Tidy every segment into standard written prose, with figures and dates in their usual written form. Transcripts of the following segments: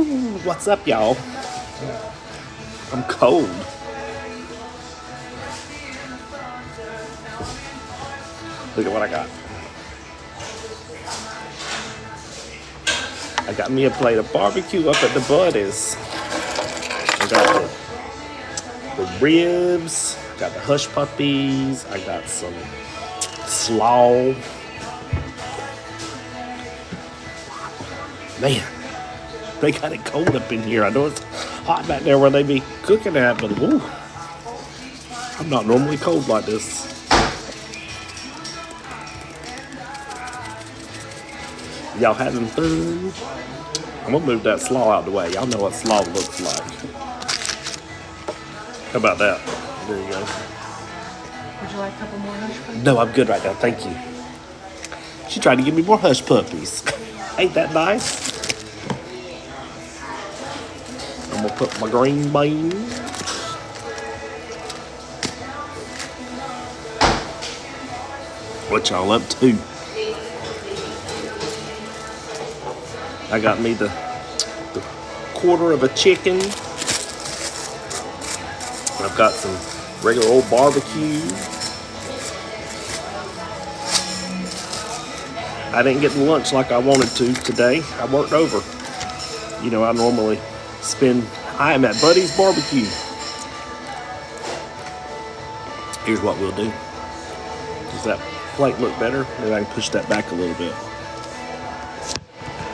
What's up, y'all? I'm cold. Look at what I got. I got me a plate of barbecue up at the Buddies. I got the ribs, got the hush puppies, I got some slaw. Man, they got it cold up in here. I know it's hot back there where they be cooking at, but woo, I'm not normally cold like this. Y'all having fun? I'm gonna move that slaw out the way. Y'all know what slaw looks like. How about that? There you go. Would you like a couple more hush puppies? No, I'm good right now. Thank you. She tried to give me more hush puppies. Ain't that nice? I'm gonna put my green beans. What y'all up to? I got me the quarter of a chicken. I've got some regular old barbecue. I didn't get lunch like I wanted to today. I worked over. You know, I normally I am at Buddy's Barbecue. Here's what we'll do. Does that plate look better? Maybe I can push that back a little bit.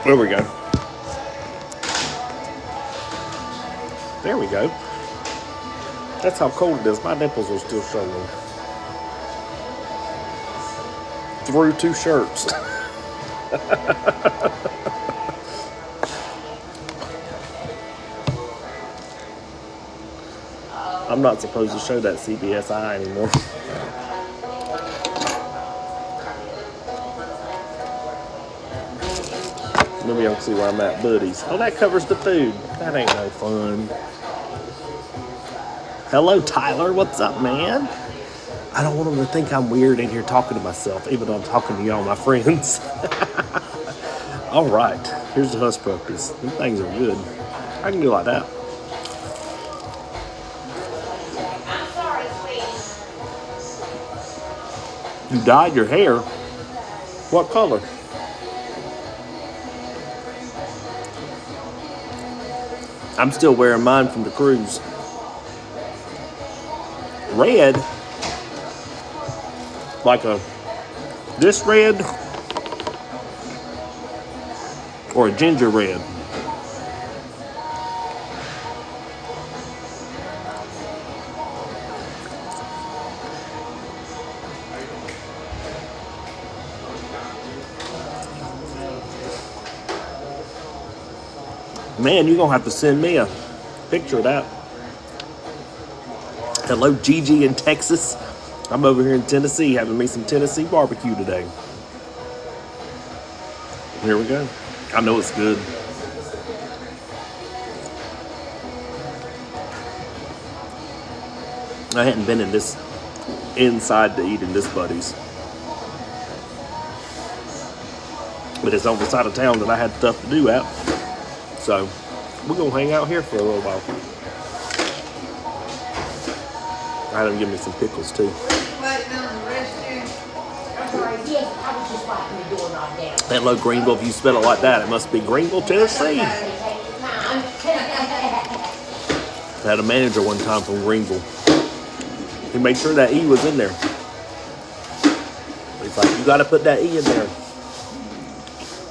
There we go. There we go. That's how cold it is. My nipples are still showing. Through 2 shirts. I'm not supposed to show that CBS eye anymore. Maybe I'll see where I'm at, Buddies. Oh, that covers the food. That ain't no fun. Hello, Tyler. What's up, man? I don't want them to think I'm weird in here talking to myself, even though I'm talking to y'all, my friends. All right. Here's the hush puppies. These things are good. I can do like that. You dyed your hair? What color? I'm still wearing mine from the cruise. Red? Like this red? Or a ginger red? Man, you're gonna have to send me a picture of that. Hello, Gigi in Texas. I'm over here in Tennessee having me some Tennessee barbecue today. Here we go. I know it's good. I hadn't been inside to eat in this Buddy's. But it's on the side of town that I had stuff to do at. So, we're going to hang out here for a little while. I had them give me some pickles, too. Hello, Greenville. If you spell it like that, it must be Greenville, Tennessee. I had a manager one time from Greenville. He made sure that E was in there. He's like, you got to put that E in there.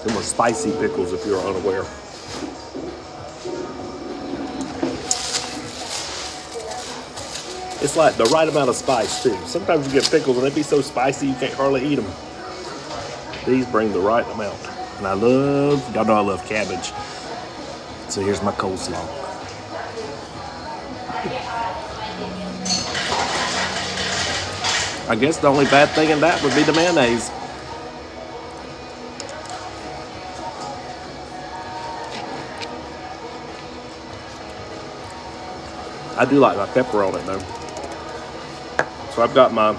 Them are spicy pickles, if you're unaware. It's like the right amount of spice, too. Sometimes you get pickles and they be so spicy you can't hardly eat them. These bring the right amount. And y'all know I love cabbage. So here's my coleslaw. I guess the only bad thing in that would be the mayonnaise. I do like my pepper on it, though. So I've got my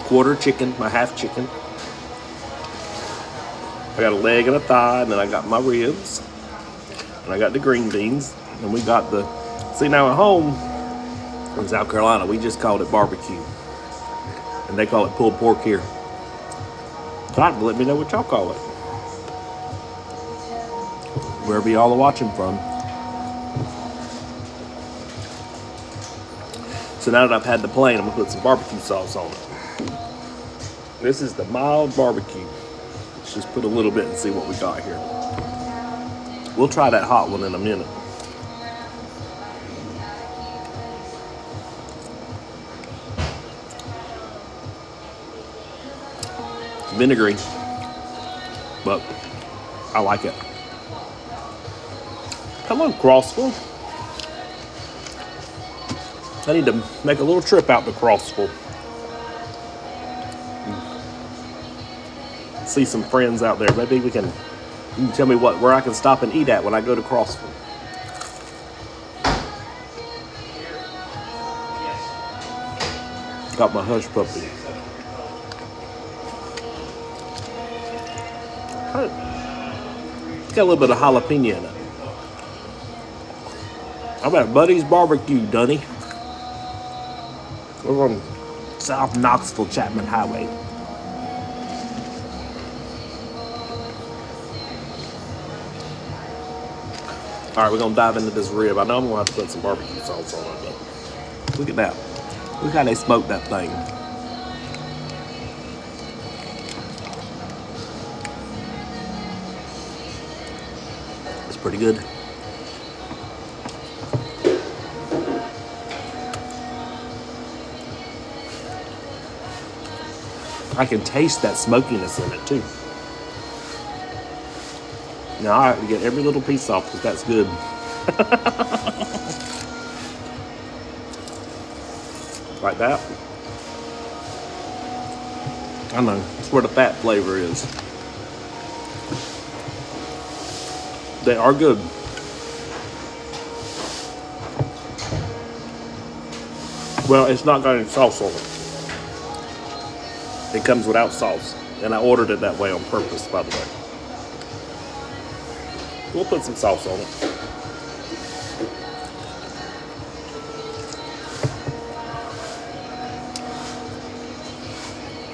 quarter chicken, my half chicken. I got a leg and a thigh, and then I got my ribs. And I got the green beans. And we got the... See, now at home in South Carolina, we just called it barbecue. And they call it pulled pork here. So let me know what y'all call it. Wherever y'all are watching from. So now that I've had the plain, I'm gonna put some barbecue sauce on it. This is the mild barbecue. Let's just put a little bit and see what we got here. We'll try that hot one in a minute. Vinegary, but I like it. Hello, Crossville. I need to make a little trip out to Crossville. See some friends out there. Maybe you can tell me where I can stop and eat at when I go to Crossville. Got my hush puppy. It's got a little bit of jalapeno in it. I'm at Buddy's Barbecue, Dunny. We're on South Knoxville Chapman Highway. All right, we're gonna dive into this rib. I know I'm gonna have to put some barbecue sauce on it, but look at that. Look how they smoked that thing. It's pretty good. I can taste that smokiness in it too. Now I have to get every little piece off because that's good. Like that. I know, that's where the fat flavor is. They are good. Well, it's not got any sauce on it. It comes without sauce. And I ordered it that way on purpose, by the way. We'll put some sauce on it.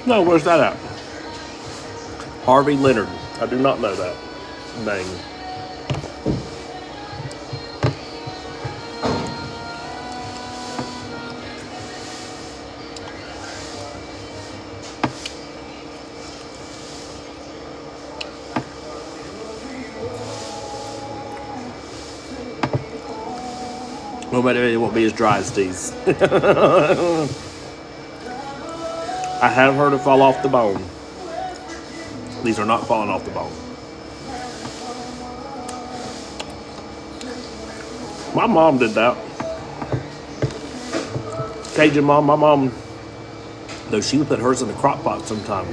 No, where's that at? Harvey Leonard. I do not know that name. Well, maybe it won't be as dry as these. I have heard it fall off the bone. These are not falling off the bone. My mom did that. Cajun mom, my mom, though she would put hers in the crock pot sometime.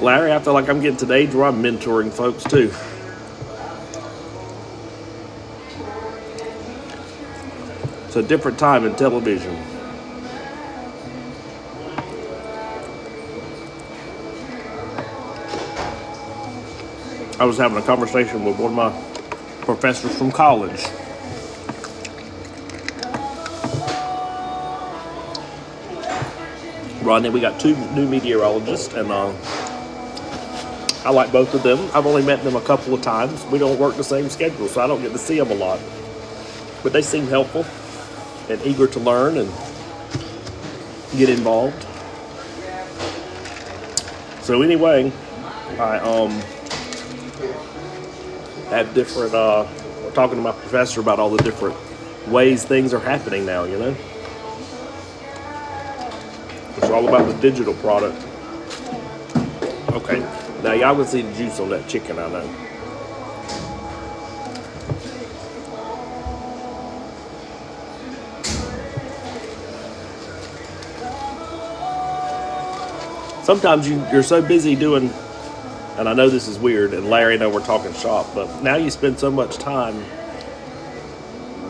Larry, I feel like I'm getting to the age where I'm mentoring folks too. It's a different time in television. I was having a conversation with one of my professors from college. Rodney, we got 2 new meteorologists, and I like both of them. I've only met them a couple of times. We don't work the same schedule, so I don't get to see them a lot. But they seem helpful and eager to learn and get involved. So anyway, I have different, we're talking to my professor about all the different ways things are happening now, you know? It's all about the digital product. Okay, now y'all can see the juice on that chicken, I know. Sometimes you're so busy doing, and I know this is weird, and Larry and I were talking shop, but now you spend so much time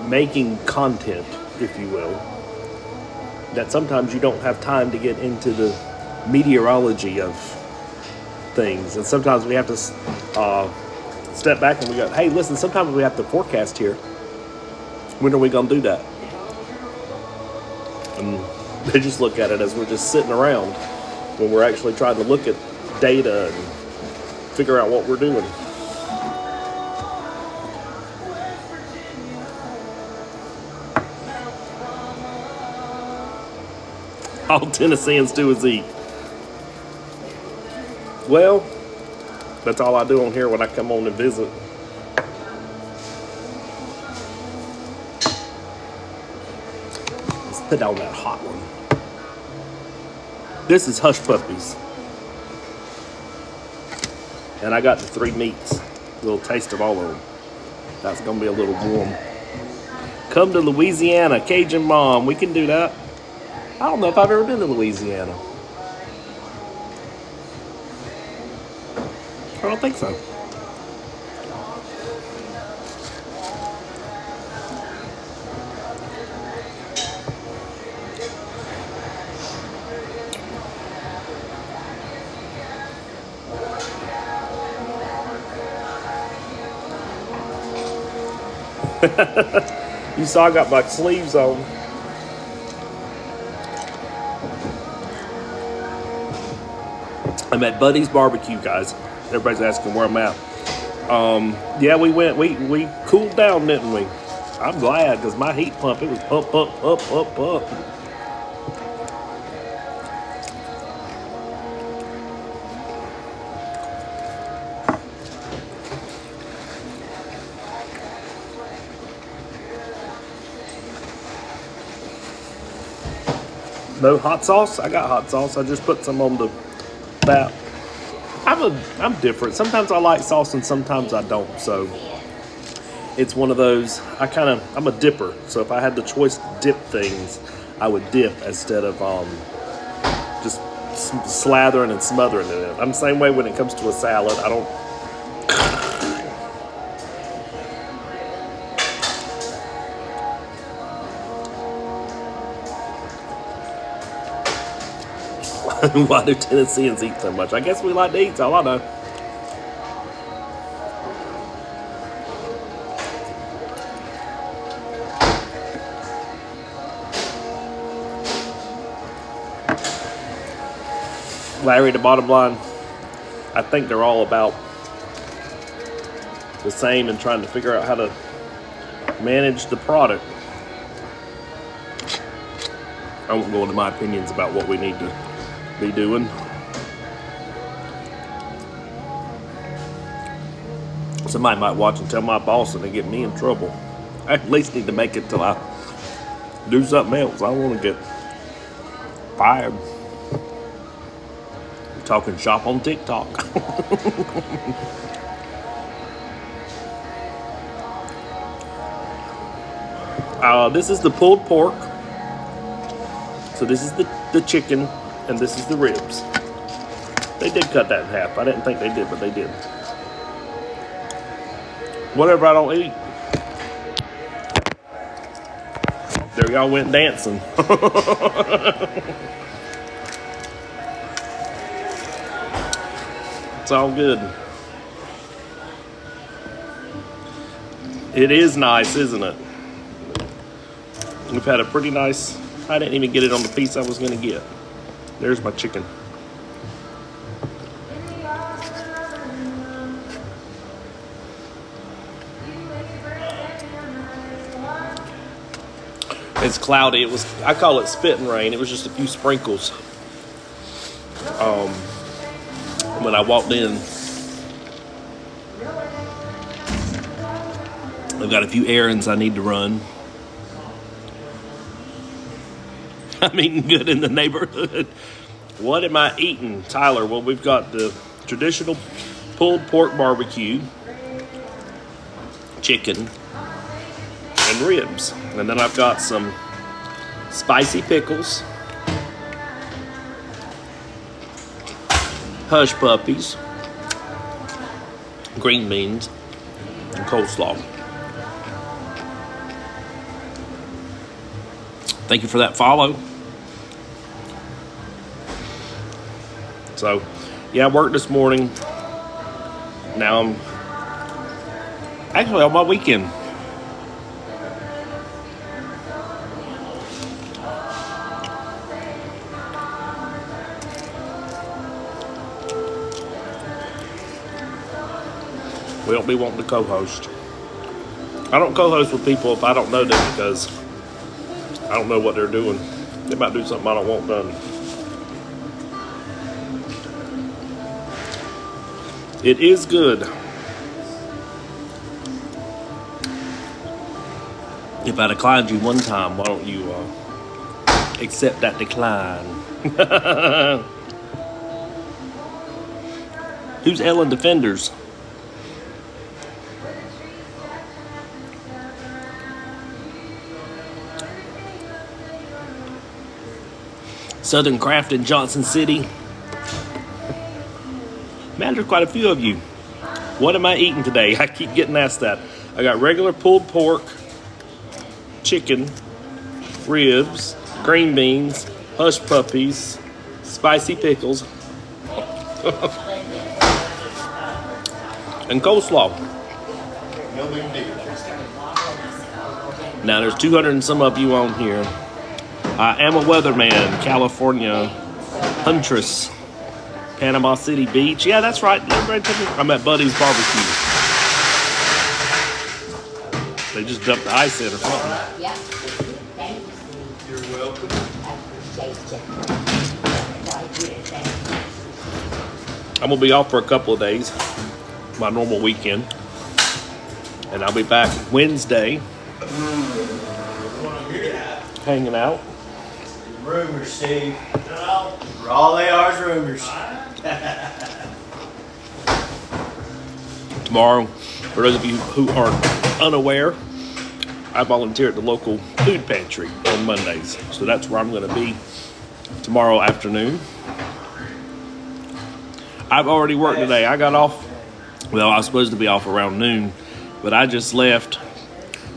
making content, if you will, that sometimes you don't have time to get into the meteorology of things, and sometimes we have to step back and we go, hey, listen, sometimes we have to forecast here. When are we going to do that? And they just look at it as we're just sitting around when we're actually trying to look at data and figure out what we're doing. All Tennesseans do is eat. Well, that's all I do on here when I come on and visit. Let's put on that hot one. This is Hush Puppies. And I got the 3 meats. A little taste of all of them. That's going to be a little warm. Come to Louisiana, Cajun Mom. We can do that. I don't know if I've ever been to Louisiana. I don't think so. You saw I got my sleeves on. I'm at Buddy's BBQ, guys. Everybody's asking where I'm at. Yeah, we cooled down, didn't we? I'm glad, because my heat pump, it was pump. No hot sauce? I got hot sauce. I just put some on that. I'm different. Sometimes I like sauce and sometimes I don't. So it's one of those. I'm a dipper. So if I had the choice to dip things, I would dip instead of just slathering and smothering in it. I'm the same way when it comes to a salad. I don't. Why do Tennesseans eat so much? I guess we like to eat, all I know. Larry, the bottom line, I think they're all about the same and trying to figure out how to manage the product. I won't go into my opinions about what we need to be doing. Somebody might watch and tell my boss and they get me in trouble. I at least need to make it till I do something else. I don't want to get fired. I'm talking shop on TikTok. This is the pulled pork. So this is the chicken. And this is the ribs. They did cut that in half. I didn't think they did, but they did. Whatever I don't eat. There y'all went dancing. It's all good. It is nice, isn't it? We've had a pretty nice... I didn't even get it on the piece I was going to get. There's my chicken. It's cloudy. I call it spitting rain. It was just a few sprinkles. When I walked in, I've got a few errands I need to run. I'm eating good in the neighborhood. What am I eating, Tyler? Well, we've got the traditional pulled pork barbecue, chicken, and ribs. And then I've got some spicy pickles, hush puppies, green beans, and coleslaw. Thank you for that follow. So, yeah, I worked this morning. Now I'm actually on my weekend. We don't be wanting to co-host. I don't co-host with people if I don't know them because I don't know what they're doing. They might do something I don't want done. It is good. If I declined you one time, why don't you accept that decline? Who's Ellen Defenders? Southern Craft in Johnson City. Man, there's quite a few of you. What am I eating today? I keep getting asked that. I got regular pulled pork, chicken, ribs, green beans, hush puppies, spicy pickles, and coleslaw. No big deal. Now there's 200 and some of you on here. I am a weatherman, California, Huntress, Panama City Beach. Yeah, that's right. I'm at Buddy's Barbecue. They just dumped the ice in or something. Yeah. Thank you. You're welcome. I'm going to be off for a couple of days, my normal weekend. And I'll be back Wednesday, hanging out. Rumors, Steve. All they are is rumors. Tomorrow, for those of you who are unaware, I volunteer at the local food pantry on Mondays. So that's where I'm going to be tomorrow afternoon. I've already worked today. I got off, well, I was supposed to be off around noon, but I just left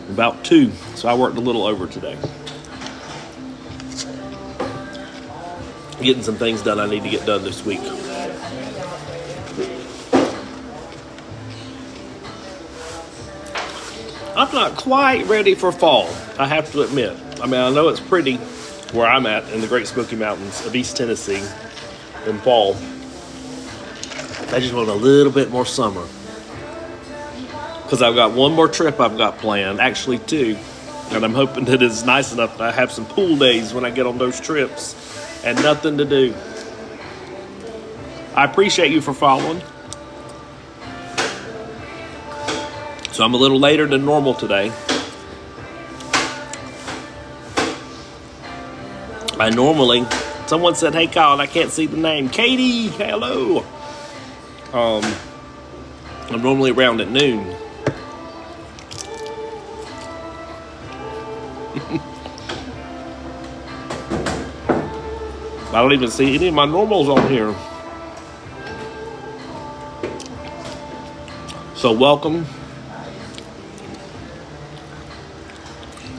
about 2, so I worked a little over today. Getting some things done I need to get done this week. I'm not quite ready for fall, I have to admit. I mean, I know it's pretty where I'm at in the Great Smoky Mountains of East Tennessee in fall. I just want a little bit more summer. Because I've got one more trip I've got planned, actually 2. And I'm hoping that it's nice enough that I have some pool days when I get on those trips and nothing to do. I appreciate you for following. So I'm a little later than normal today. I normally, someone said, hey Kyle, I can't see the name. Katie, hello. I'm normally around at noon. I don't even see any of my normals on here. So welcome.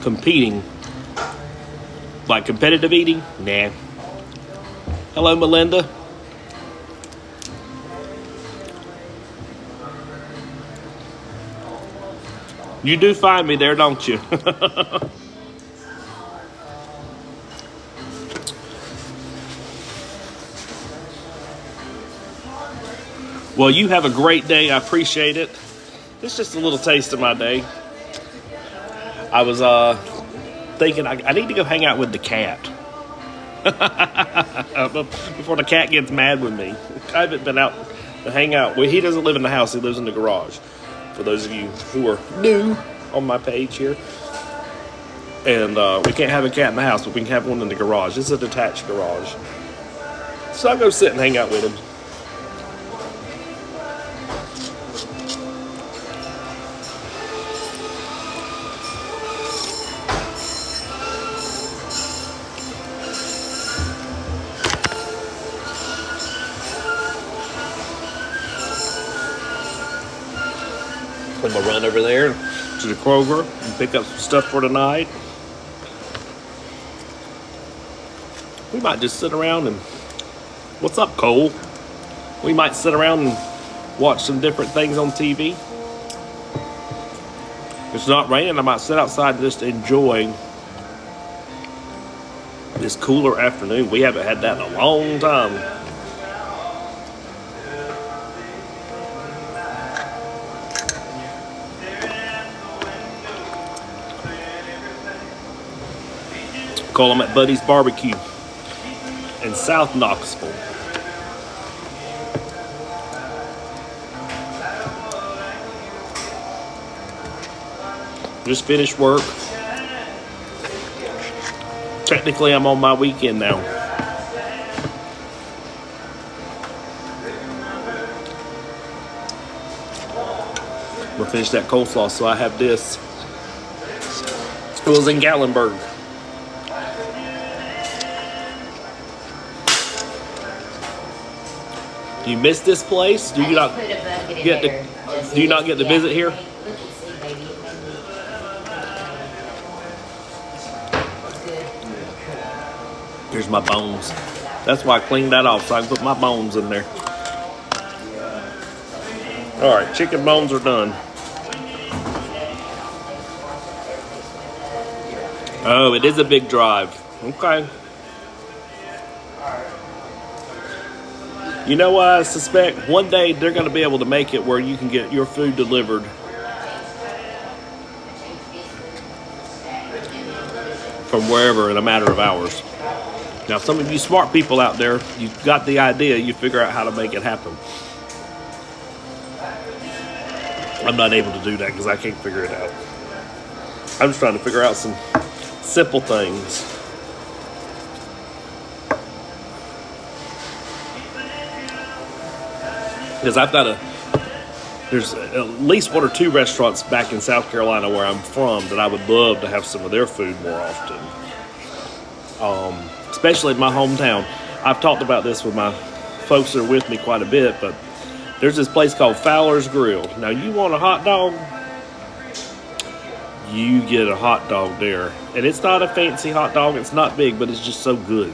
Competing. Like competitive eating? Nah. Hello, Melinda. You do find me there, don't you? Well, you have a great day. I appreciate it. It's just a little taste of my day. I was thinking I need to go hang out with the cat. Before the cat gets mad with me. I haven't been out to hang out. Well, he doesn't live in the house. He lives in the garage. For those of you who are new on my page here. And we can't have a cat in the house, but we can have one in the garage. It's a detached garage. So I'll go sit and hang out with him. I'm gonna run over there to the Kroger and pick up some stuff for tonight. We might just sit around and... What's up, Cole? We might sit around and watch some different things on TV. If it's not raining, I might sit outside and just enjoy this cooler afternoon. We haven't had that in a long time. Call them at Buddy's BBQ in South Knoxville. Just finished work. Technically, I'm on my weekend now. I'm gonna finish that coleslaw, so I have this. It was in Gallenberg. You missed this place? Do you not get to? Do you not get to visit here? Here's my bones. That's why I cleaned that off so I can put my bones in there. All right, chicken bones are done. Oh, it is a big drive. Okay. You know what I suspect? One day they're going to be able to make it where you can get your food delivered from wherever in a matter of hours. Now, some of you smart people out there, you've got the idea, you figure out how to make it happen. I'm not able to do that because I can't figure it out. I'm just trying to figure out some simple things. Because there's at least one or two restaurants back in South Carolina where I'm from that I would love to have some of their food more often. Especially in my hometown. I've talked about this with my folks that are with me quite a bit, but there's this place called Fowler's Grill. Now, you want a hot dog? You get a hot dog there. And it's not a fancy hot dog. It's not big, but it's just so good.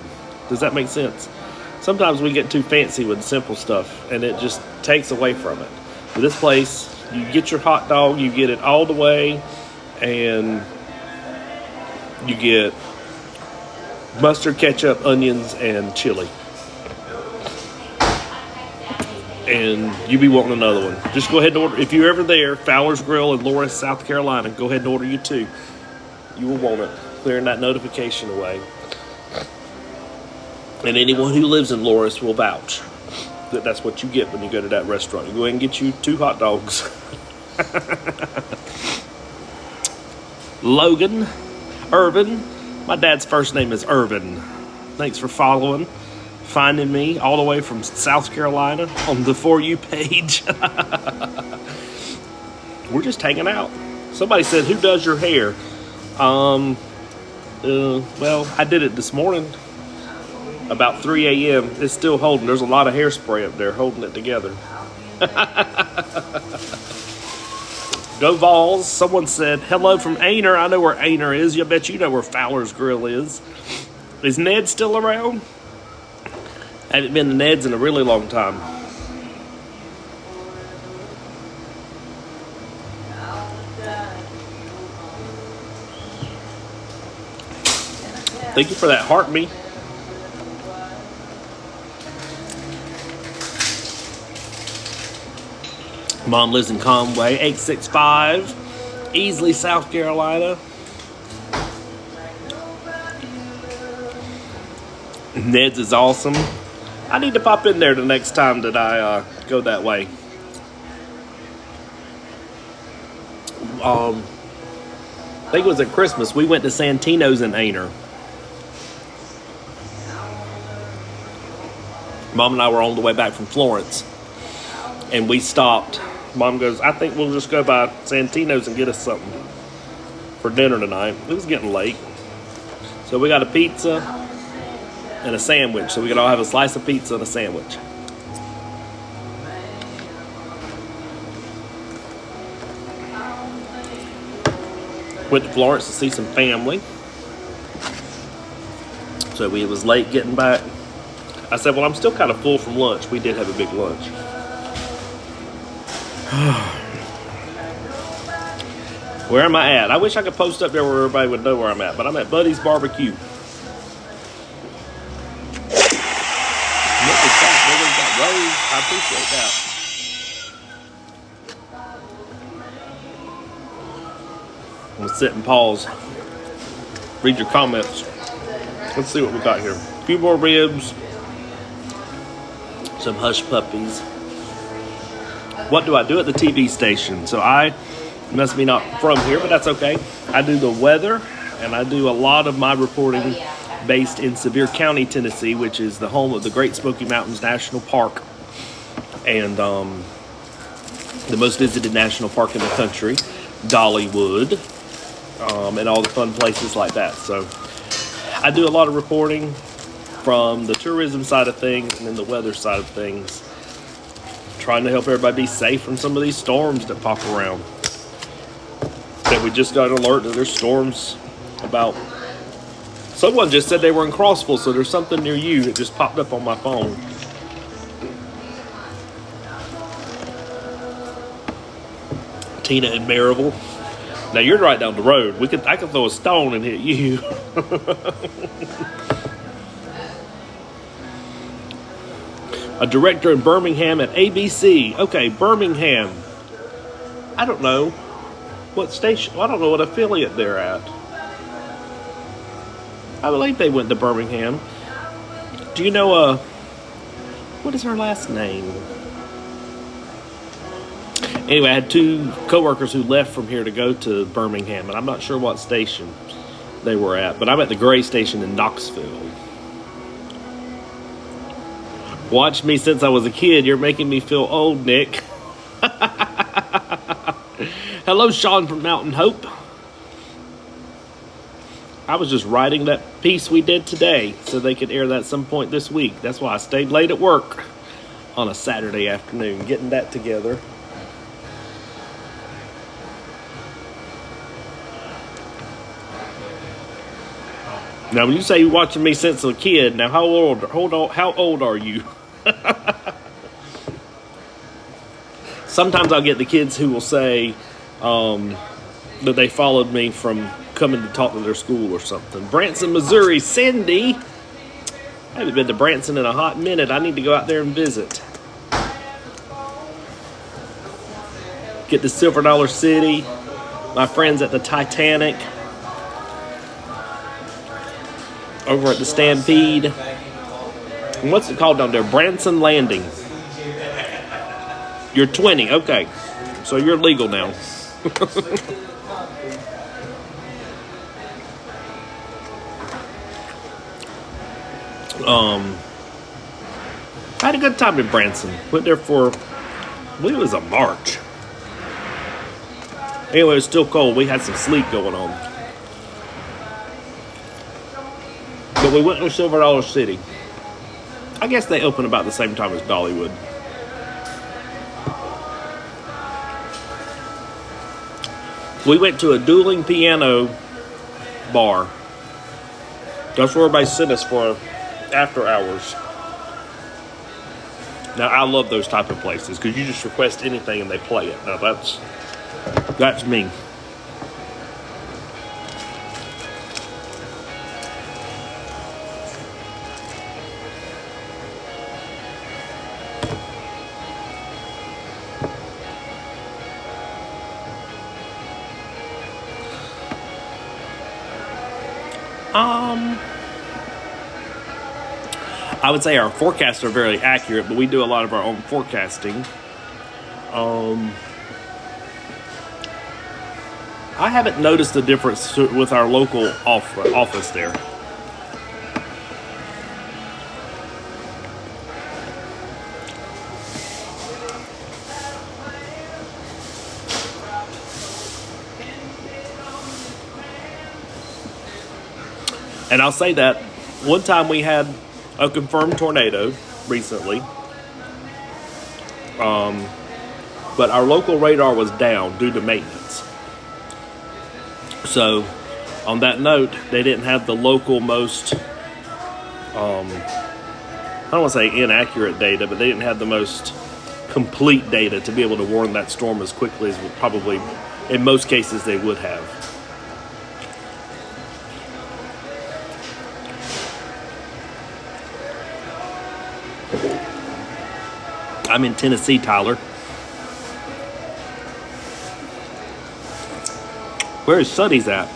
Does that make sense? Sometimes we get too fancy with simple stuff, and it just takes away from it. With this place, you get your hot dog, you get it all the way, and you get mustard, ketchup, onions, and chili. And you be wanting another one. Just go ahead and order. If you're ever there, Fowler's Grill in Loris, South Carolina, go ahead and order you two. You will want it. Clearing that notification away. And anyone who lives in Loris will vouch that that's what you get when you go to that restaurant. You go ahead and get you 2 hot dogs. Logan, Irvin. My dad's first name is Irvin. Thanks for finding me all the way from South Carolina on the For You page. We're just hanging out. Somebody said, who does your hair? Well, I did it this morning. About 3 a.m. It's still holding. There's a lot of hairspray up there holding it together. Go Vols. Someone said, hello from Aner. I know where Aner is. I bet you know where Fowler's Grill is. Is Ned still around? I haven't been to Ned's in a really long time. Thank you for that heart me. Mom lives in Conway, 865, Easley, South Carolina. Ned's is awesome. I need to pop in there the next time that I go that way. I think it was at Christmas. We went to Santino's in Aner. Mom and I were on the way back from Florence, and we stopped. Mom goes, I think we'll just go by Santino's and get us something for dinner tonight. It was getting late. So we got a pizza and a sandwich. So we could all have a slice of pizza and a sandwich. Went to Florence to see some family. So it was late getting back. I said, well, I'm still kind of full from lunch. We did have a big lunch. Where am I at? I wish I could post up there where everybody would know where I'm at, but I'm at Buddy's BBQ. Look at that. Nobody's got Rose. I appreciate that. I'm going to sit and pause. Read your comments. Let's see what we got here. A few more ribs. Some hush puppies. What do I do at the TV station? So I must be not from here, but that's okay. I do the weather, and I do a lot of my reporting based in Sevier County, Tennessee, which is the home of the Great Smoky Mountains National Park, and the most visited national park in the country, Dollywood, and all the fun places like that. So I do a lot of reporting from the tourism side of things and then the weather side of things, trying to help everybody be safe from some of these storms that pop around. And we just got an alert that there's storms about. Someone just said they were in Crossville, so there's something near you that just popped up on my phone. Tina and Maryville. Now you're right down the road. I could throw a stone and hit you. A director in Birmingham at ABC. Okay, Birmingham. I don't know what station. I don't know what affiliate they're at. I believe they went to Birmingham. Do you know what is her last name? Anyway, I had two coworkers who left from here to go to Birmingham, and I'm not sure what station they were at, but I'm at the Gray station in Knoxville. Watch me since I was a kid. You're making me feel old, Nick. Hello, Sean from Mountain Hope. I was just writing that piece we did today so they could air that at some point this week. That's why I stayed late at work on a Saturday afternoon, getting that together. Now, when you say you're watching me since a kid, now how old are you? Sometimes I'll get the kids who will say that they followed me from coming to talk to their school or something. Branson, Missouri, Cindy. I haven't been to Branson in a hot minute. I need to go out there and visit. Get to Silver Dollar City. My friends at the Titanic. Over at the Stampede. And what's it called down there? Branson Landing. You're 20. Okay. So you're legal now. I had a good time in Branson. Went there for, I believe it was a March. Anyway, it was still cold. We had some sleet going on. But we went to Silver Dollar City. I guess they open about the same time as Dollywood. We went to a dueling piano bar. That's where everybody sent us for after hours. Now, I love those type of places because you just request anything and they play it. Now, that's me. I would say our forecasts are very accurate, but we do a lot of our own forecasting. I haven't noticed a difference with our local office there. And I'll say that one time we had a confirmed tornado recently, but our local radar was down due to maintenance. So on that note, they didn't have the local most I don't want to say inaccurate data, but they didn't have the most complete data to be able to warn that storm as quickly as probably, in most cases, they would have. I'm in Tennessee, Tyler. Where is Suddy's at?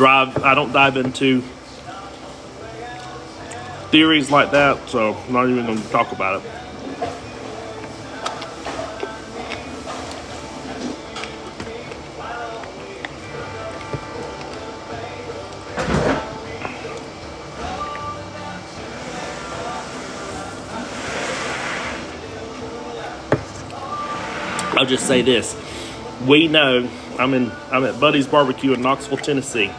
I don't dive into theories like that, so I'm not even going to talk about it. I'll just say this. We know I'm at Buddy's BBQ in Knoxville, Tennessee.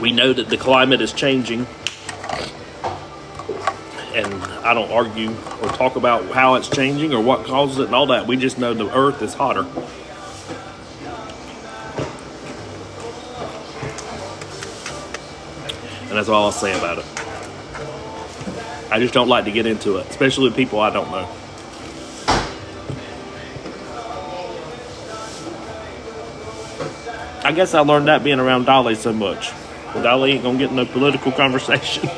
We know that the climate is changing, and I don't argue or talk about how it's changing or what causes it and all that. We just know the earth is hotter. And that's all I'll say about it. I just don't like to get into it, especially with people I don't know. I guess I learned that being around Dolly so much. Dolly ain't gonna get no political conversation.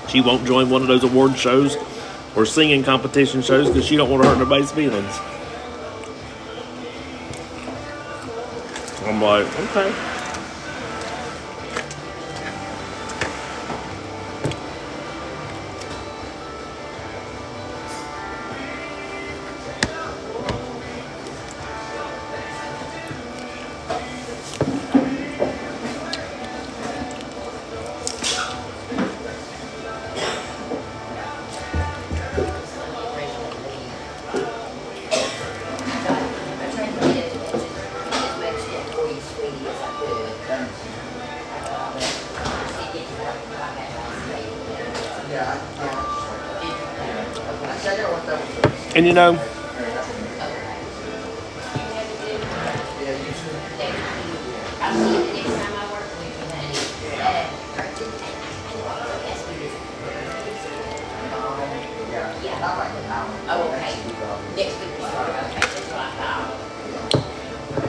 She won't join one of those award shows or singing competition shows because she don't want to hurt nobody's feelings. I'm like, okay. And you know,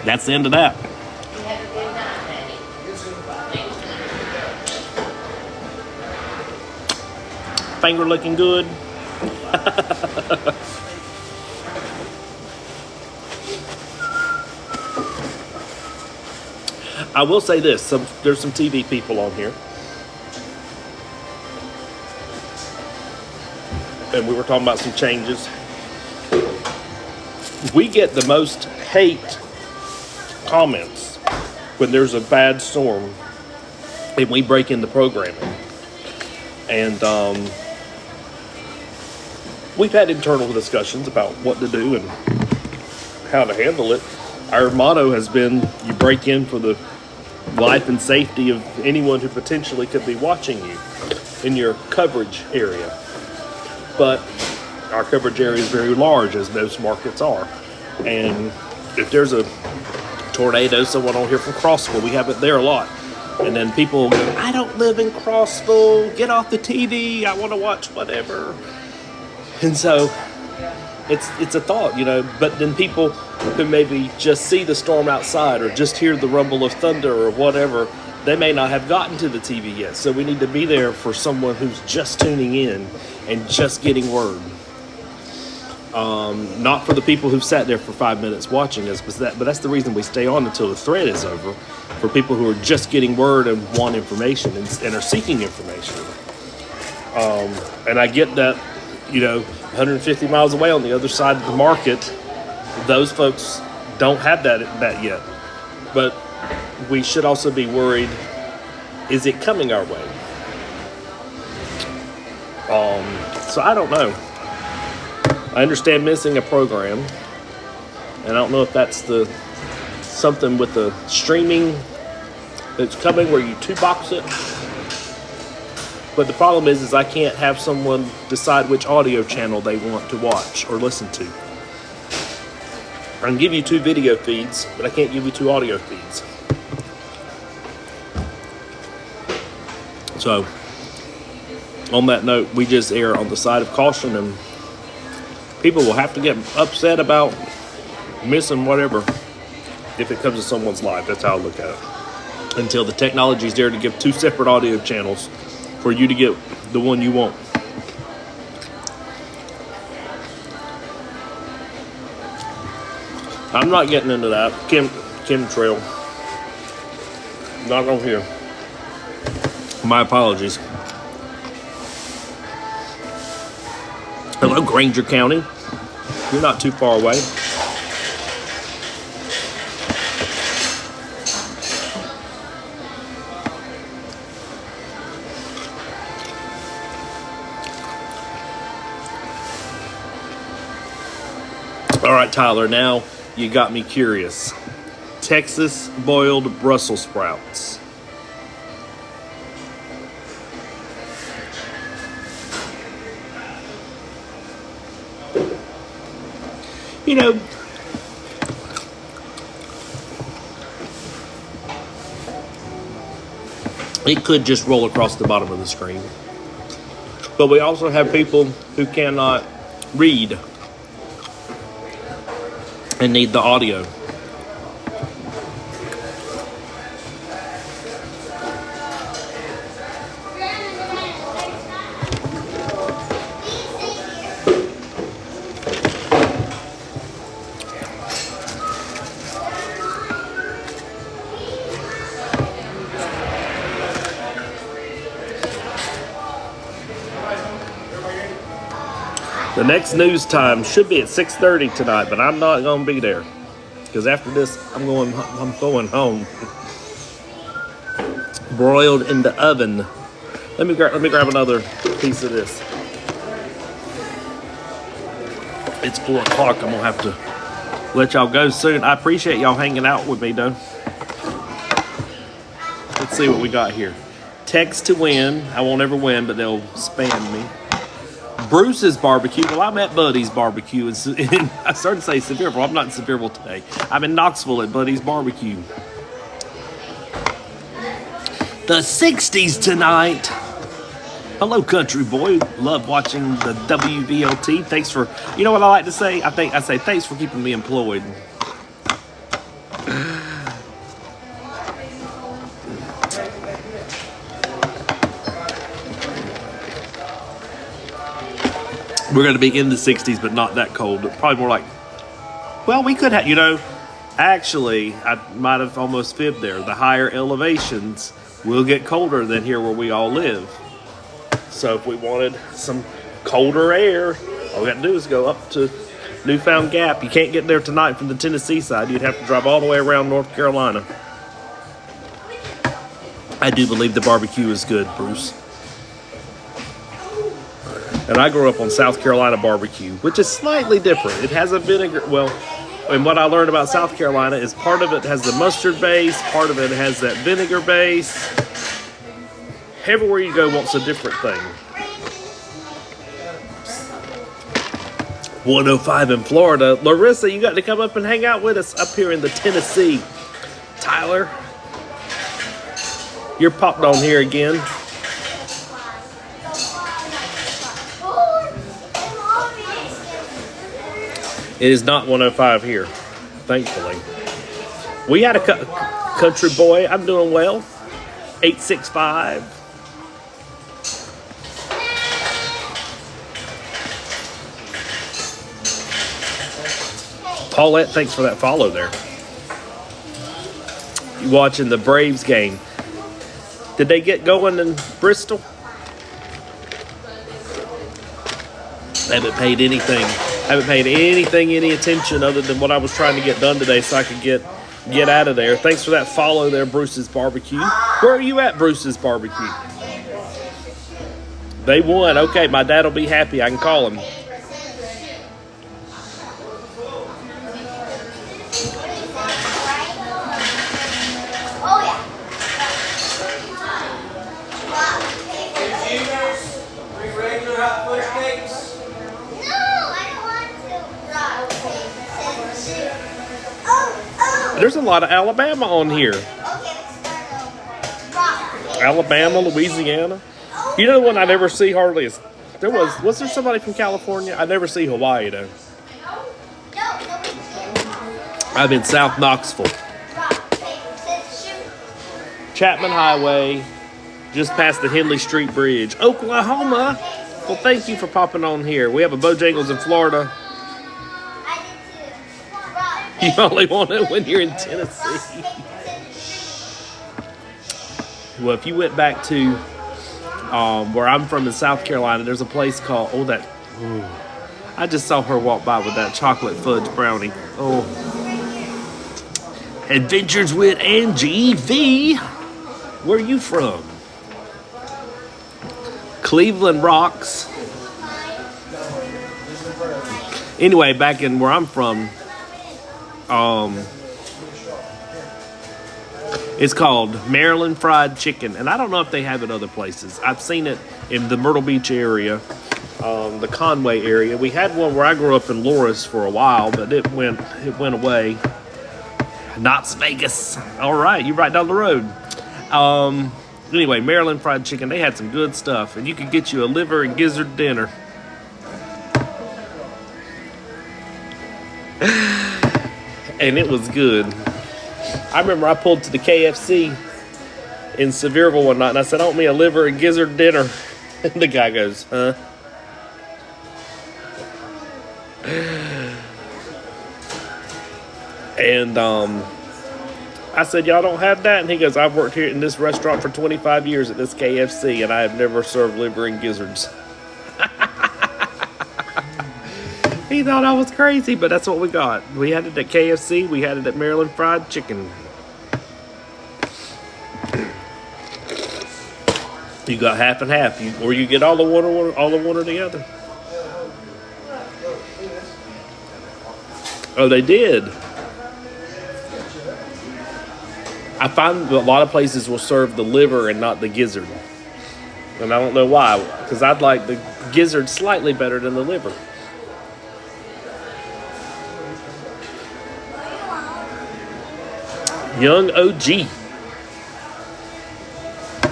that's the end of that. Finger looking good. I will say this, there's some TV people on here. And we were talking about some changes. We get the most hate comments when there's a bad storm and we break into programming. And we've had internal discussions about what to do and how to handle it. Our motto has been, you break in for the life and safety of anyone who potentially could be watching you in your coverage area. But our coverage area is very large, as most markets are. And if there's a tornado, someone on here from Crossville, we have it there a lot. And then people go, I don't live in Crossville, get off the TV, I want to watch whatever. And so it's a thought, you know, but then people who maybe just see the storm outside or just hear the rumble of thunder or whatever, they may not have gotten to the TV yet. So we need to be there for someone who's just tuning in and just getting word. Not for the people who've sat there for 5 minutes watching us, but that's the reason we stay on until the thread is over, for people who are just getting word and want information and are seeking information. And I get that, you know, 150 miles away on the other side of the market, those folks don't have that yet. But we should also be worried, is it coming our way? So I don't know. I understand missing a program, and I don't know if that's something with the streaming that's coming where you two-box it. But the problem is I can't have someone decide which audio channel they want to watch or listen to. I can give you 2 video feeds, but I can't give you 2 audio feeds. So, on that note, we just err on the side of caution, and people will have to get upset about missing whatever if it comes to someone's life. That's how I look at it. Until the technology is there to give 2 separate audio channels for you to get the one you want. I'm not getting into that chemtrail. Not on here. My apologies. Hello, Granger County. You're not too far away. All right, Tyler, now you got me curious. Texas boiled Brussels sprouts. You know, it could just roll across the bottom of the screen. But we also have people who cannot read and need the audio. The next news time should be at 6:30 tonight, but I'm not going to be there because after this, I'm going home. Broiled in the oven. Let me grab another piece of this. It's 4 o'clock. I'm gonna have to let y'all go soon. I appreciate y'all hanging out with me, though. Let's see what we got here. Text to win. I won't ever win, but they'll spam me. Bruce's barbecue. Well, I'm at Buddy's barbecue. I started to say Sevierville. I'm not in Sevierville today. I'm in Knoxville at Buddy's barbecue. The 60s tonight. Hello, country boy. Love watching the WVLT. Thanks for, you know what I like to say? I say thanks for keeping me employed. We're going to be in the 60s, but not that cold. Probably more like, well, we could have, you know, actually, I might have almost fibbed there. The higher elevations will get colder than here where we all live. So if we wanted some colder air, all we got to do is go up to Newfound Gap. You can't get there tonight from the Tennessee side. You'd have to drive all the way around North Carolina. I do believe the barbecue is good, Bruce. And I grew up on South Carolina barbecue, which is slightly different. It has a vinegar, well, and what I learned about South Carolina is part of it has the mustard base, part of it has that vinegar base. Everywhere you go wants a different thing. 105 in Florida. Larissa, you got to come up and hang out with us up here in the Tennessee. Tyler, you're popped on here again. It is not 105 here, thankfully. We had a country boy. I'm doing well. 865. Paulette, thanks for that follow there. You watching the Braves game. Did they get going in Bristol? I haven't paid anything any attention other than what I was trying to get done today so I could get get out of there. Thanks for that follow there, Bruce's Barbecue. Where are you at, Bruce's Barbecue? They won. Okay, my dad will be happy. I can call him. Oh, yeah. Three regular hot fudge cakes. No, I don't want to. Oh. There's a lot of Alabama on here. Okay, let's start over. Alabama, Louisiana. You know the one I never see hardly is was there somebody from California? I never see Hawaii though. I'm in South Knoxville. Chapman Highway, just past the Henley Street Bridge, Oklahoma. Well, thank you for popping on here. We have a Bojangles in Florida. You only want it when you're in Tennessee. Well, if you went back to where I'm from in South Carolina, there's a place called, I just saw her walk by with that chocolate fudge brownie. Oh. Adventures with Angie V. Where are you from? Cleveland rocks. Anyway, back in where I'm from, it's called Maryland Fried Chicken, and I don't know if they have it other places. I've seen it in the Myrtle Beach area, the Conway area. We had one where I grew up in Loris for a while, but it went away. Knox Vegas. All right, you're right down the road. Anyway, Maryland Fried Chicken, they had some good stuff, and you could get you a liver and gizzard dinner. And it was good. I remember I pulled to the KFC in Sevierville one night, and I said, I want me a liver and gizzard dinner. And the guy goes, huh? And I said, y'all don't have that? And he goes, I've worked here in this restaurant for 25 years at this KFC, and I have never served liver and gizzards. He thought I was crazy, but that's what we got. We had it at KFC. We had it at Maryland Fried Chicken. You got half and half, or you get all the one or the other. Oh, they did. I find a lot of places will serve the liver and not the gizzard, and I don't know why. Because I'd like the gizzard slightly better than the liver. Young OG.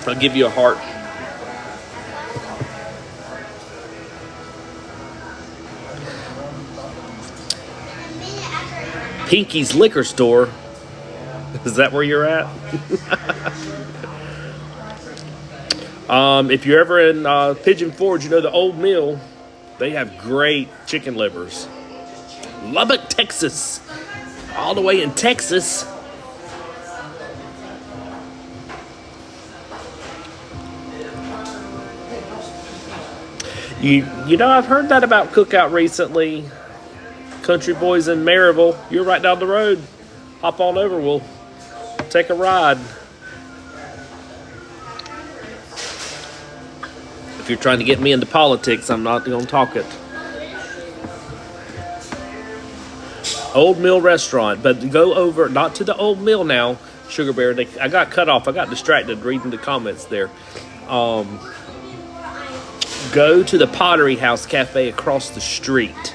I'll give you a heart. Pinky's Liquor Store. Is that where you're at? If you're ever in Pigeon Forge, you know the Old Mill. They have great chicken livers. Lubbock, Texas. All the way in Texas. You know, I've heard that about Cookout recently. Country Boys in Maryville. You're right down the road. Hop on over. We'll take a ride. If you're trying to get me into politics, I'm not going to talk it. Old Mill Restaurant. But go over, not to the Old Mill now, Sugar Bear. I got cut off. I got distracted reading the comments there. Go to the Pottery House Cafe across the street.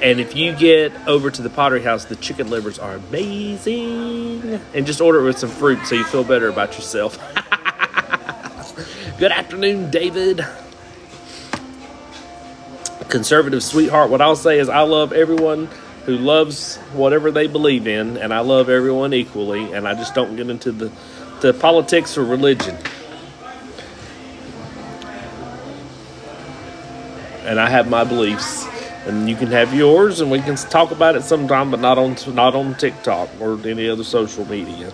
And if you get over to the Pottery House, the chicken livers are amazing. And just order it with some fruit so you feel better about yourself. Good afternoon, David. Conservative sweetheart. What I'll say is I love everyone who loves whatever they believe in. And I love everyone equally. And I just don't get into the politics or religion. And I have my beliefs, and you can have yours, and we can talk about it sometime, but not on TikTok or any other social media.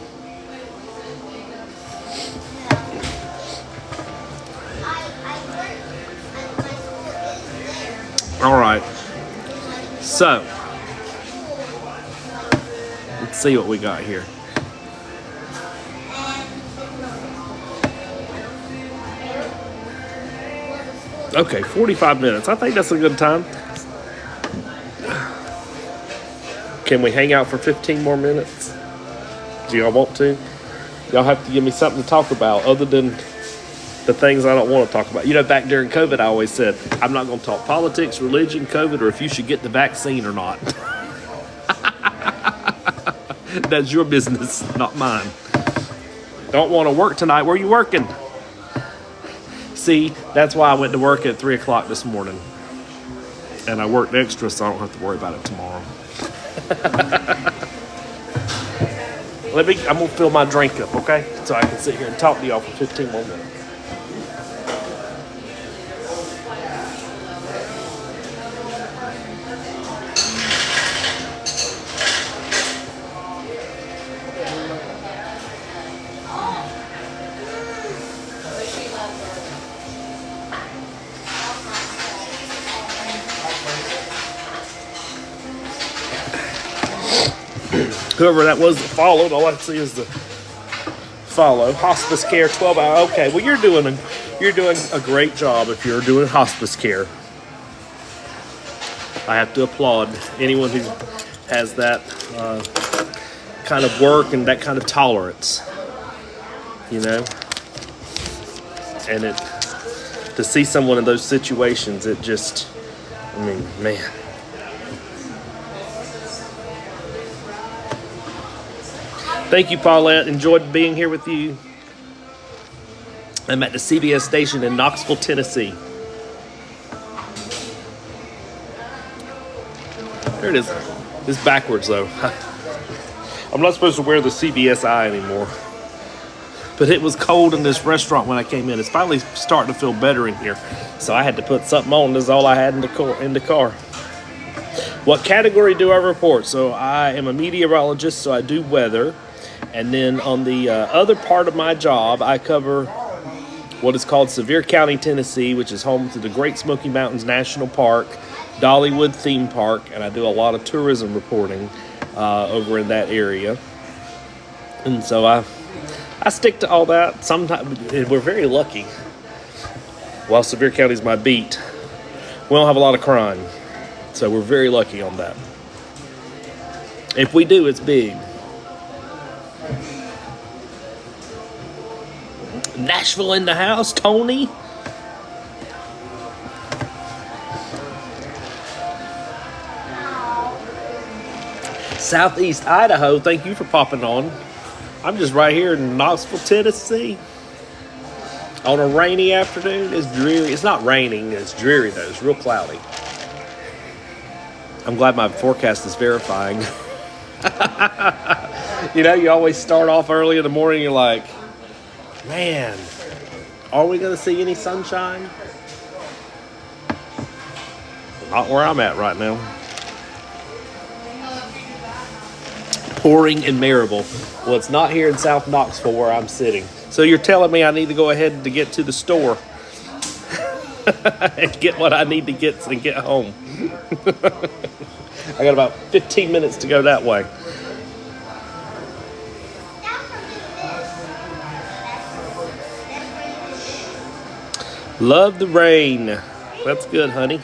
All right. So, Let's see what we got here. Okay, 45 minutes. I think that's a good time. Can we hang out for 15 more minutes? Do y'all want to? Y'all have to give me something to talk about other than the things I don't want to talk about. You know, back during COVID, I always said, I'm not going to talk politics, religion, COVID, or if you should get the vaccine or not. That's your business, not mine. Don't want to work tonight. Where are you working? See, that's why I went to work at 3 o'clock this morning. And I worked extra so I don't have to worry about it tomorrow. I'm going to fill my drink up, okay? So I can sit here and talk to y'all for 15 more minutes. Whoever that was that followed, all I see is the follow. Hospice care, 12 hours. Okay, well you're doing a great job if you're doing hospice care. I have to applaud anyone who has that kind of work and that kind of tolerance. You know? And to see someone in those situations, it just, I mean, man. Thank you, Paulette. Enjoyed being here with you. I'm at the CBS station in Knoxville, Tennessee. There it is. It's backwards, though. I'm not supposed to wear the CBS eye anymore. But it was cold in this restaurant when I came in. It's finally starting to feel better in here. So I had to put something on. This is all I had in the car. What category do I report? So I am a meteorologist, so I do weather. And then on the other part of my job, I cover what is called Sevier County, Tennessee, which is home to the Great Smoky Mountains National Park, Dollywood Theme Park, and I do a lot of tourism reporting over in that area. And so I stick to all that. Sometimes we're very lucky. While Sevier County is my beat, we don't have a lot of crime. So we're very lucky on that. If we do, it's big. Nashville in the house, Tony. Southeast Idaho, thank you for popping on. I'm just right here in Knoxville, Tennessee. On a rainy afternoon. It's dreary. It's not raining, it's dreary though. It's real cloudy. I'm glad my forecast is verifying. You know, you always start off early in the morning, you're like, man, are we going to see any sunshine? Not where I'm at right now. Pouring in Marable. Well, it's not here in South Knoxville where I'm sitting. So you're telling me I need to go ahead to get to the store and get what I need to get and get home. I got about 15 minutes to go that way. Love the rain. That's good, honey.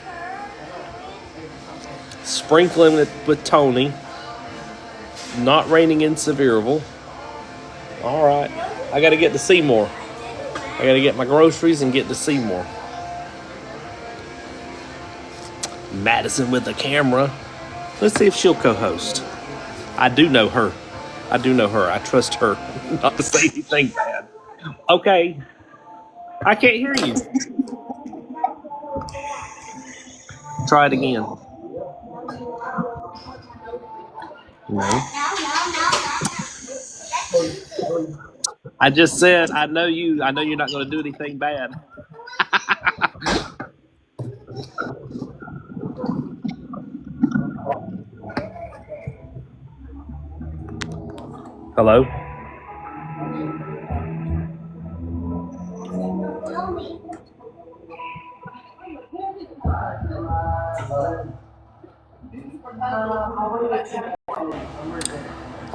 Sprinkling it with Tony. Not raining in Sevierville. All right. I got to get to Seymour. I got to get my groceries and get to Seymour. Madison with the camera. Let's see if she'll co-host. I do know her. I trust her not to say anything bad. Okay. I can't hear you. Try it again. No. I just said I know you're not going to do anything bad. Hello?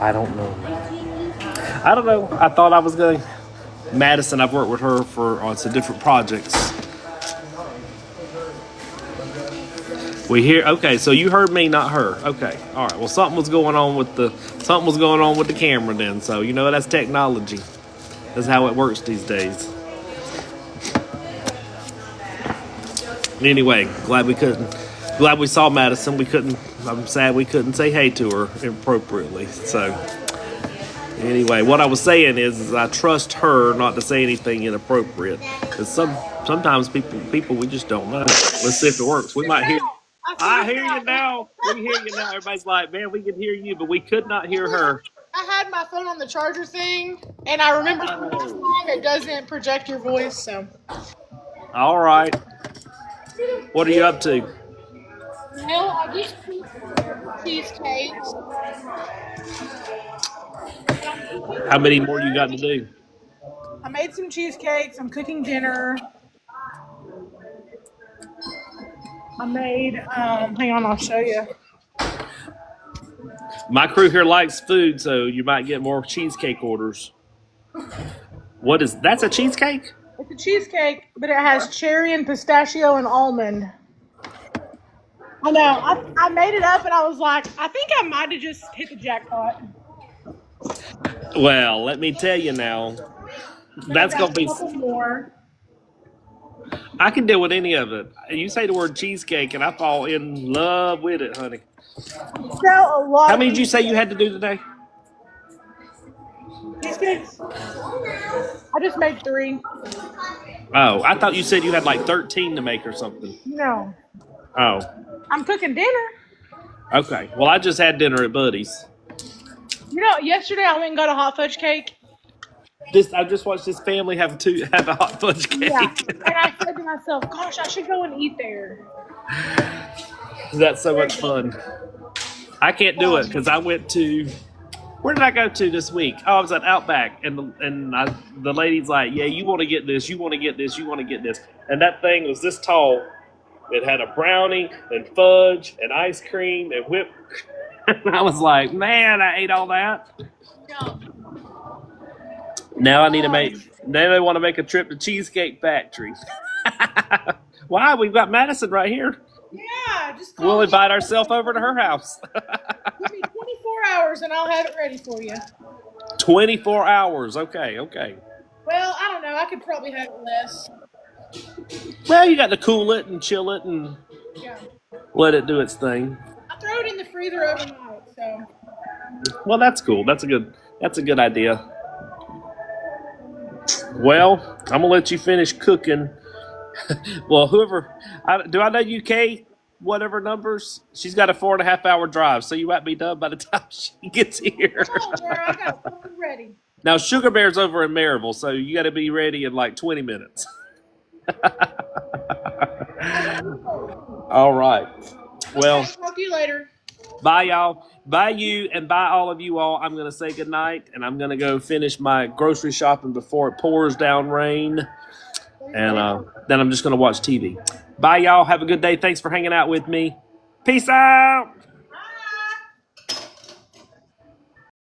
I don't know. I don't know. I thought I was going. Madison, I've worked with her on some different projects. We hear. Okay, so you heard me, not her. Okay, all right. Well, something was going on with the camera then. So you know that's technology. That's how it works these days. Anyway, glad we saw Madison. I'm sad we couldn't say hey to her appropriately. So anyway, what I was saying is I trust her not to say anything inappropriate. Because sometimes people we just don't know. Let's see if it works. We might hear. I hear you now. We hear you now. Everybody's like, man, we can hear you, but we could not hear her. I had my phone on the charger thing, and I remember from last time it doesn't project your voice, so. All right. What are you up to? Well, I just made cheesecakes. How many more you got to do? I made some cheesecakes. I'm cooking dinner. I made, hang on, I'll show you. My crew here likes food, so you might get more cheesecake orders. That's a cheesecake? It's a cheesecake, but it has cherry and pistachio and almond. I know. I made it up and I was like, I think I might have just hit the jackpot. Well, let me tell you now. That's going to be. More. I can deal with any of it. You say the word cheesecake and I fall in love with it, honey. So a lot. How many did you say you had to do today? Cheesecakes? I just made 3. Oh, I thought you said you had like 13 to make or something. No. Oh. I'm cooking dinner. Okay. Well, I just had dinner at Buddy's. You know, yesterday I went and got a hot fudge cake. I just watched this family have a hot fudge cake. Yeah. And I said to myself, gosh, I should go and eat there. That's so much fun. I can't do it because I went to. Where did I go to this week? Oh, I was at Outback, and the lady's like, "Yeah, you want to get this, you want to get this, you want to get this," and that thing was this tall. It had a brownie and fudge and ice cream and whipped. And I was like, "Man, I ate all that." Now I need to make. Now they want to make a trip to Cheesecake Factory. Why? We've got Madison right here. Yeah, just We'll invite ourselves over to her house. Give me 24 hours and I'll have it ready for you. 24 hours. Okay. Well, I don't know. I could probably have it less. Well, you got to cool it and chill it and let it do its thing. I throw it in the freezer overnight, so. Well, that's cool. That's a good idea. Well, I'm gonna let you finish cooking. Well, do I know UK? Whatever numbers, she's got a 4.5 hour drive, so you might be done by the time she gets here. Oh, girl, I got it ready. Now, Sugar Bear's over in Maryville, so you got to be ready in like 20 minutes. All right. Well, talk to you later. Bye, y'all. Bye, you, and bye, all of you all. I'm going to say goodnight, and I'm going to go finish my grocery shopping before it pours down rain. And then I'm just going to watch TV. Bye, y'all. Have a good day. Thanks for hanging out with me. Peace out.